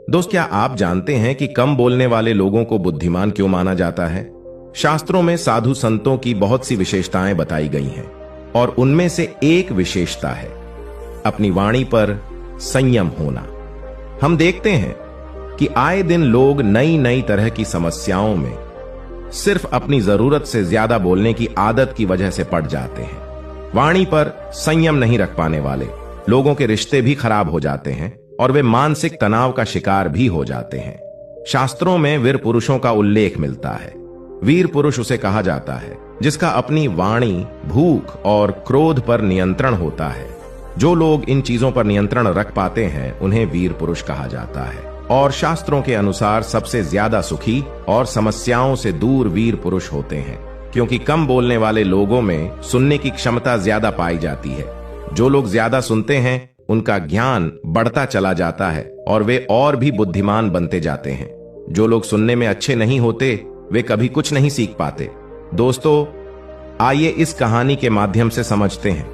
दोस्त, क्या आप जानते हैं कि कम बोलने वाले लोगों को बुद्धिमान क्यों माना जाता है? शास्त्रों में साधु संतों की बहुत सी विशेषताएं बताई गई हैं और उनमें से एक विशेषता है अपनी वाणी पर संयम होना। हम देखते हैं कि आए दिन लोग नई नई तरह की समस्याओं में सिर्फ अपनी जरूरत से ज्यादा बोलने की आदत की वजह से पड़ जाते हैं। वाणी पर संयम नहीं रख पाने वाले लोगों के रिश्ते भी खराब हो जाते हैं और वे मानसिक तनाव का शिकार भी हो जाते हैं। शास्त्रों में वीर पुरुषों का उल्लेख मिलता है। वीर पुरुष उसे कहा जाता है जिसका अपनी वाणी, भूख और क्रोध पर नियंत्रण होता है। जो लोग इन चीजों पर नियंत्रण रख पाते हैं उन्हें वीर पुरुष कहा जाता है। और शास्त्रों के अनुसार सबसे ज्यादा सुखी और समस्याओं से दूर वीर पुरुष होते हैं, क्योंकि कम बोलने वाले लोगों में सुनने की क्षमता ज्यादा पाई जाती है। जो लोग ज्यादा सुनते हैं उनका ज्ञान बढ़ता चला जाता है और वे और भी बुद्धिमान बनते जाते हैं। जो लोग सुनने में अच्छे नहीं होते वे कभी कुछ नहीं सीख पाते। दोस्तों, आइए इस कहानी के माध्यम से समझते हैं।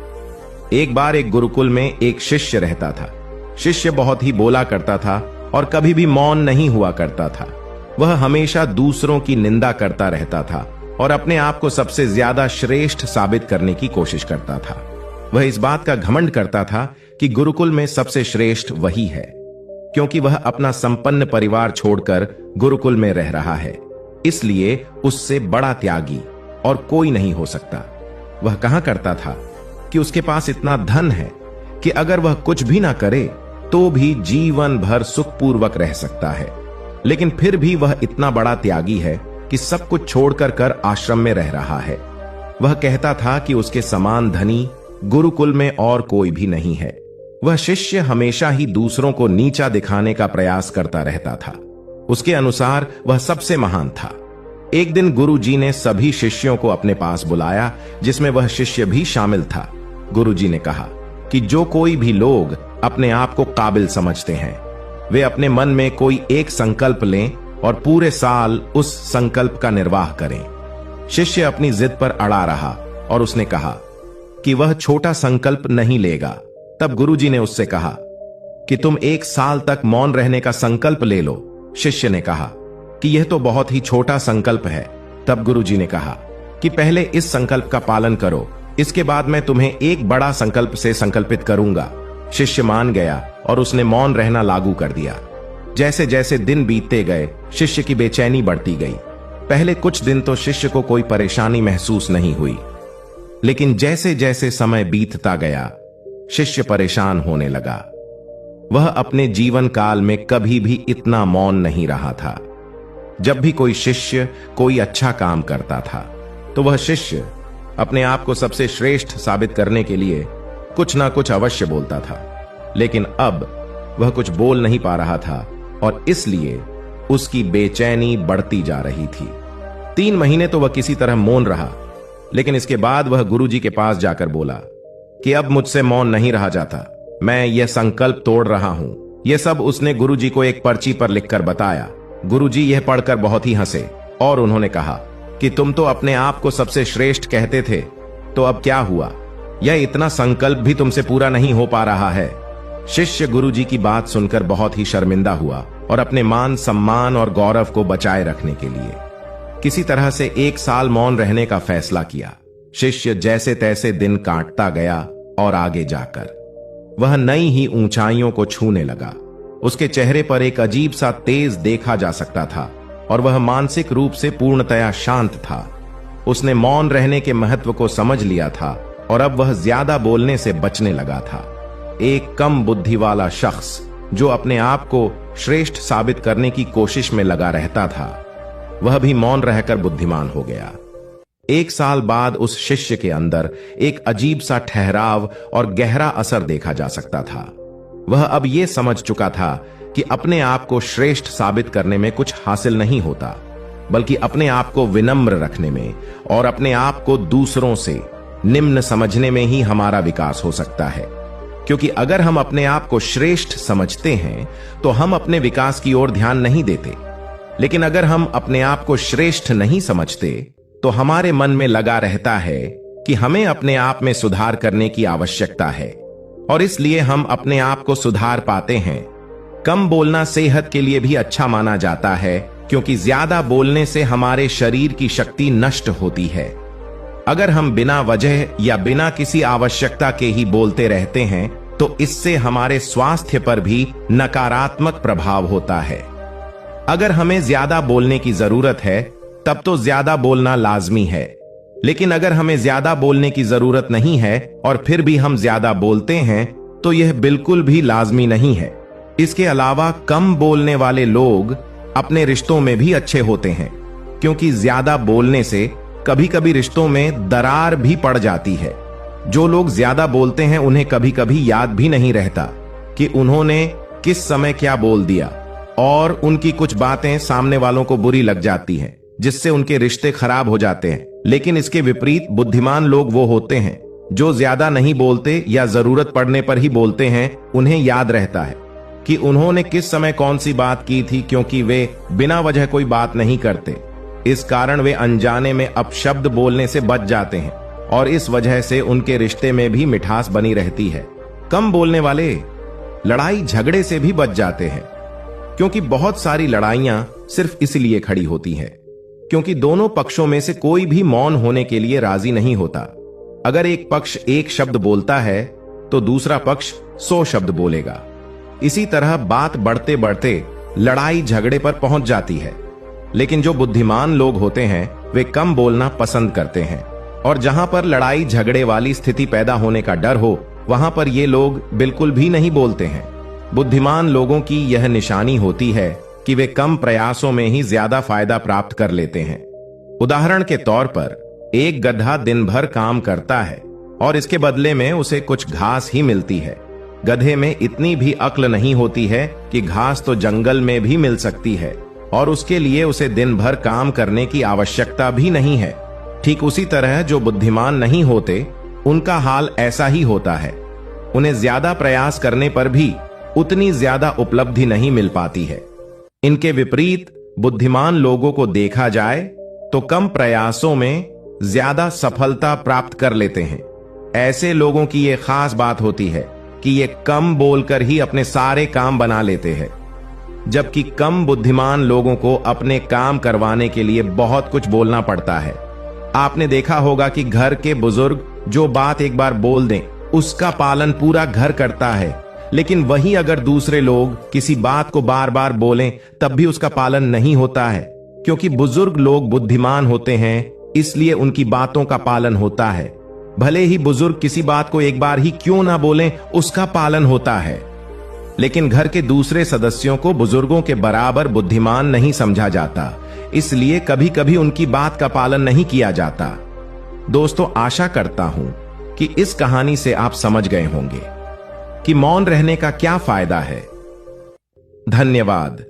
एक बार एक गुरुकुल में एक शिष्य रहता था। शिष्य बहुत ही बोला करता था और कभी भी मौन नहीं हुआ करता था। वह हमेशा दूसरों की निंदा करता रहता था और अपने आप को सबसे ज्यादा श्रेष्ठ साबित करने की कोशिश करता था। वह इस बात का घमंड करता था कि गुरुकुल में सबसे श्रेष्ठ वही है, क्योंकि वह अपना संपन्न परिवार छोड़कर गुरुकुल में रह रहा है, इसलिए उससे बड़ा त्यागी और कोई नहीं हो सकता। वह कहा करता था कि उसके पास इतना धन है कि अगर वह कुछ भी ना करे तो भी जीवन भर सुखपूर्वक रह सकता है, लेकिन फिर भी वह इतना बड़ा त्यागी है कि सब कुछ छोड़कर कर आश्रम में रह रहा है। वह कहता था कि उसके समान धनी गुरुकुल में और कोई भी नहीं है। वह शिष्य हमेशा ही दूसरों को नीचा दिखाने का प्रयास करता रहता था। उसके अनुसार वह सबसे महान था। एक दिन गुरुजी ने सभी शिष्यों को अपने पास बुलाया, जिसमें वह शिष्य भी शामिल था। गुरुजी ने कहा कि जो कोई भी लोग अपने आप को काबिल समझते हैं वे अपने मन में कोई एक संकल्प लें और पूरे साल उस संकल्प का निर्वाह करें। शिष्य अपनी जिद पर अड़ा रहा और उसने कहा कि वह छोटा संकल्प नहीं लेगा। तब गुरुजी ने उससे कहा कि तुम 1 साल तक मौन रहने का संकल्प ले लो। शिष्य ने कहा कि यह तो बहुत ही छोटा संकल्प है। तब गुरुजी ने कहा कि पहले इस संकल्प का पालन करो, इसके बाद मैं तुम्हें एक बड़ा संकल्प से संकल्पित करूंगा। शिष्य मान गया और उसने मौन रहना लागू कर दिया। जैसे जैसे दिन बीतते गए शिष्य की बेचैनी बढ़ती गई। पहले कुछ दिन तो शिष्य को कोई परेशानी महसूस नहीं हुई, लेकिन जैसे जैसे समय बीतता गया शिष्य परेशान होने लगा। वह अपने जीवन काल में कभी भी इतना मौन नहीं रहा था। जब भी कोई शिष्य कोई अच्छा काम करता था तो वह शिष्य अपने आप को सबसे श्रेष्ठ साबित करने के लिए कुछ ना कुछ अवश्य बोलता था, लेकिन अब वह कुछ बोल नहीं पा रहा था और इसलिए उसकी बेचैनी बढ़ती जा रही थी। 3 महीने तो वह किसी तरह मौन रहा, लेकिन इसके बाद वह गुरुजी के पास जाकर बोला कि अब मुझसे मौन नहीं रहा जाता, मैं यह संकल्प तोड़ रहा हूं। यह सब उसने गुरुजी को एक पर्ची पर लिखकर बताया। गुरुजी यह पढ़कर बहुत ही हंसे और उन्होंने कहा कि तुम तो अपने आप को सबसे श्रेष्ठ कहते थे, तो अब क्या हुआ? यह इतना संकल्प भी तुमसे पूरा नहीं हो पा रहा है। शिष्य गुरुजी की बात सुनकर बहुत ही शर्मिंदा हुआ और अपने मान सम्मान और गौरव को बचाए रखने के लिए किसी तरह से 1 साल मौन रहने का फैसला किया। शिष्य जैसे तैसे दिन काटता गया और आगे जाकर वह नई ही ऊंचाइयों को छूने लगा। उसके चेहरे पर एक अजीब सा तेज देखा जा सकता था और वह मानसिक रूप से पूर्णतया शांत था। उसने मौन रहने के महत्व को समझ लिया था और अब वह ज्यादा बोलने से बचने लगा था। एक कम बुद्धि वाला शख्स जो अपने आप को श्रेष्ठ साबित करने की कोशिश में लगा रहता था, वह भी मौन रहकर बुद्धिमान हो गया। 1 साल बाद उस शिष्य के अंदर एक अजीब सा ठहराव और गहरा असर देखा जा सकता था। वह अब यह समझ चुका था कि अपने आप को श्रेष्ठ साबित करने में कुछ हासिल नहीं होता, बल्कि अपने आप को विनम्र रखने में और अपने आप को दूसरों से निम्न समझने में ही हमारा विकास हो सकता है। क्योंकि अगर हम अपने आप को श्रेष्ठ समझते हैं तो हम अपने विकास की ओर ध्यान नहीं देते, लेकिन अगर हम अपने आप को श्रेष्ठ नहीं समझते तो हमारे मन में लगा रहता है कि हमें अपने आप में सुधार करने की आवश्यकता है और इसलिए हम अपने आप को सुधार पाते हैं। कम बोलना सेहत के लिए भी अच्छा माना जाता है, क्योंकि ज्यादा बोलने से हमारे शरीर की शक्ति नष्ट होती है। अगर हम बिना वजह या बिना किसी आवश्यकता के ही बोलते रहते हैं तो इससे हमारे स्वास्थ्य पर भी नकारात्मक प्रभाव होता है। अगर हमें ज्यादा बोलने की जरूरत है तब तो ज्यादा बोलना लाजमी है, लेकिन अगर हमें ज्यादा बोलने की जरूरत नहीं है और फिर भी हम ज्यादा बोलते हैं तो यह बिल्कुल भी लाजमी नहीं है। इसके अलावा कम बोलने वाले लोग अपने रिश्तों में भी अच्छे होते हैं, क्योंकि ज्यादा बोलने से कभी कभी रिश्तों में दरार भी पड़ जाती है। जो लोग ज्यादा बोलते हैं उन्हें कभी कभी याद भी नहीं रहता कि उन्होंने किस समय क्या बोल दिया, और उनकी कुछ बातें सामने वालों को बुरी लग जाती हैं, जिससे उनके रिश्ते खराब हो जाते हैं। लेकिन इसके विपरीत बुद्धिमान लोग वो होते हैं जो ज्यादा नहीं बोलते या जरूरत पड़ने पर ही बोलते हैं। उन्हें याद रहता है कि उन्होंने किस समय कौन सी बात की थी, क्योंकि वे बिना वजह कोई बात नहीं करते। इस कारण वे अनजाने में अपशब्द बोलने से बच जाते हैं और इस वजह से उनके रिश्ते में भी मिठास बनी रहती है। कम बोलने वाले लड़ाई झगड़े से भी बच जाते हैं, क्योंकि बहुत सारी लड़ाइयां सिर्फ इसलिए खड़ी होती हैं क्योंकि दोनों पक्षों में से कोई भी मौन होने के लिए राजी नहीं होता। अगर एक पक्ष एक शब्द बोलता है तो दूसरा पक्ष 100 शब्द बोलेगा। इसी तरह बात बढ़ते बढ़ते लड़ाई झगड़े पर पहुंच जाती है। लेकिन जो बुद्धिमान लोग होते हैं वे कम बोलना पसंद करते हैं, और जहां पर लड़ाई झगड़े वाली स्थिति पैदा होने का डर हो वहां पर ये लोग बिल्कुल भी नहीं बोलते हैं। बुद्धिमान लोगों की यह निशानी होती है कि वे कम प्रयासों में ही ज्यादा फायदा प्राप्त कर लेते हैं। उदाहरण के तौर पर एक गधा दिन भर काम करता है और इसके बदले में उसे कुछ घास ही मिलती है। गधे में इतनी भी अक्ल नहीं होती है कि घास तो जंगल में भी मिल सकती है और उसके लिए उसे दिन भर काम करने की आवश्यकता भी नहीं है। ठीक उसी तरह जो बुद्धिमान नहीं होते उनका हाल ऐसा ही होता है। उन्हें ज्यादा प्रयास करने पर भी उतनी ज्यादा उपलब्धि नहीं मिल पाती है। इनके विपरीत बुद्धिमान लोगों को देखा जाए तो कम प्रयासों में ज्यादा सफलता प्राप्त कर लेते हैं। ऐसे लोगों की यह खास बात होती है कि ये कम बोलकर ही अपने सारे काम बना लेते हैं, जबकि कम बुद्धिमान लोगों को अपने काम करवाने के लिए बहुत कुछ बोलना पड़ता है। आपने देखा होगा कि घर के बुजुर्ग जो बात एक बार बोल दें उसका पालन पूरा घर करता है, लेकिन वहीं अगर दूसरे लोग किसी बात को बार बार बोलें तब भी उसका पालन नहीं होता है, क्योंकि बुजुर्ग लोग बुद्धिमान होते हैं इसलिए उनकी बातों का पालन होता है। भले ही बुजुर्ग किसी बात को एक बार ही क्यों ना बोलें उसका पालन होता है, लेकिन घर के दूसरे सदस्यों को बुजुर्गों के बराबर बुद्धिमान नहीं समझा जाता, इसलिए कभी कभी उनकी बात का पालन नहीं किया जाता। दोस्तों, आशा करता हूं कि इस कहानी से आप समझ गए होंगे कि मौन रहने का क्या फायदा है। धन्यवाद।